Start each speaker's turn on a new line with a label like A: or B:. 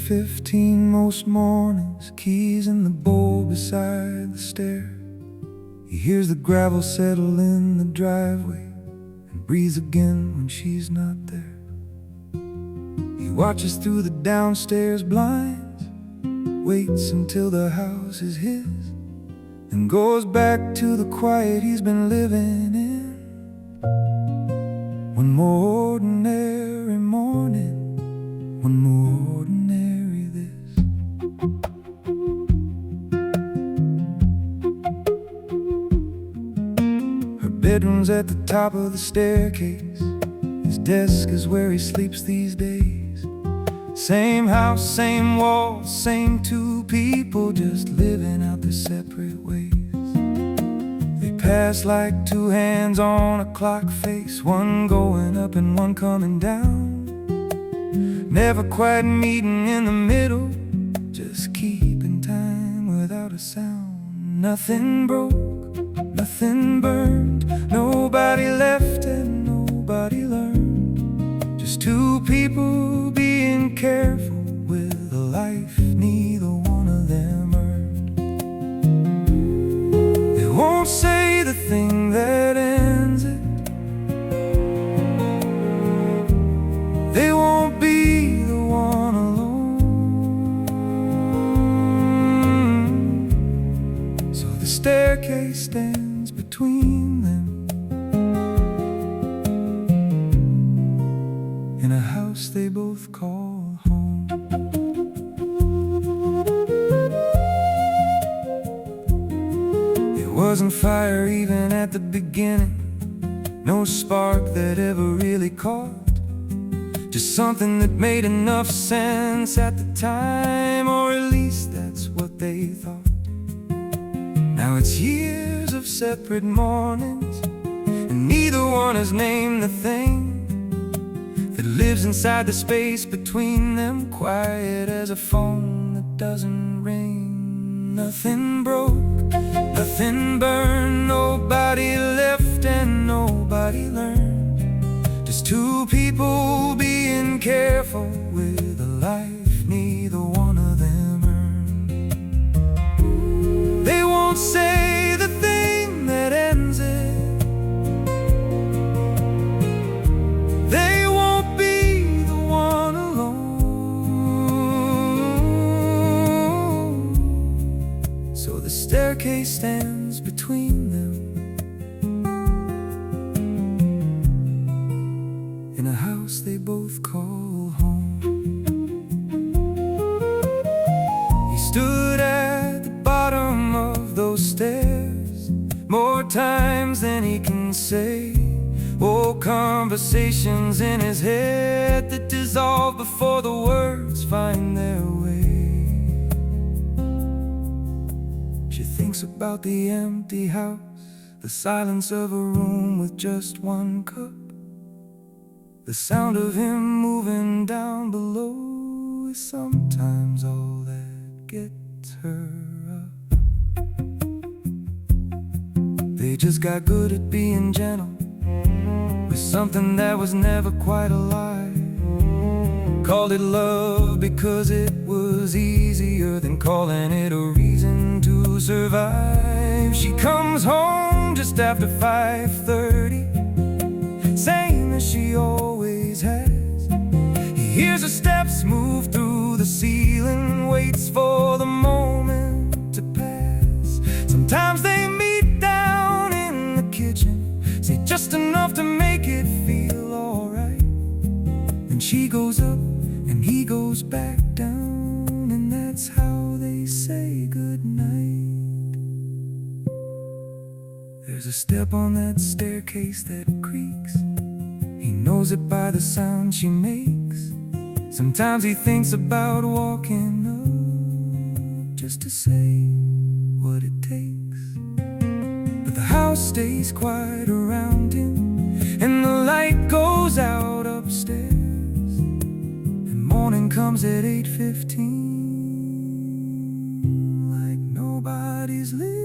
A: 8:15 most mornings, keys in the bowl beside the stair. He hears the gravel settle in the driveway and breathes again when she's not there. He watches through the downstairs blinds, waits until the house is his, and goes back to the quiet he's been living in. One more ordinary morning, one more ordinary this. Her bedroom's at the top of the staircase. His desk is where he sleeps these days. Same house, same walls, same two people, just living out their separate ways. They pass like two hands on a clock face, one going up and one coming down. Never quite meeting in the middle, just keeping time without a sound. Nothing broke, nothing burned, nobody left and nobody learned. Just two people being careful with a life neither one of them earned. They won't say the thing that ends it. They won't be the one alone. So the staircase stands between them, in a house they both call home. It wasn't fire even at the beginning, no spark that ever really caught. Just something that made enough sense at the time, or at least that's what they thought. Now it's years of separate mornings, and neither one has named the thing that lives inside the space between them, quiet as a phone that doesn't ring. Nothing broke, nothing burned, nobody left and nobody learned. Just two people being careful with a life neither one of them earned. They won't say the thing that ends it. They won't be the one alone. So the staircase stands between them, in a house they both call home. He stood at the bottom of those stairs more times than he can say. Old conversations in his head that dissolve before the words find their way. She thinks about the empty house, the silence of a room with just one cup. The sound of him moving down below is sometimes all that gets her up. They just got good at being gentle with something that was never quite a lie. Called it love because it was easier than calling it a reason to survive. She comes home just after 5:30, same as she always has. He hears her steps move through the ceiling, waits for the moment to pass. Sometimes they meet down in the kitchen, say just enough to make it feel alright. Then she goes up and he goes back down, and that's how they say goodnight. There's a step on that staircase that creaks. He knows it by the sound she makes. Sometimes he thinks about walking up just to say what it takes. But the house stays quiet around him, and the light goes out upstairs, and morning comes at 8:15, like nobody's living.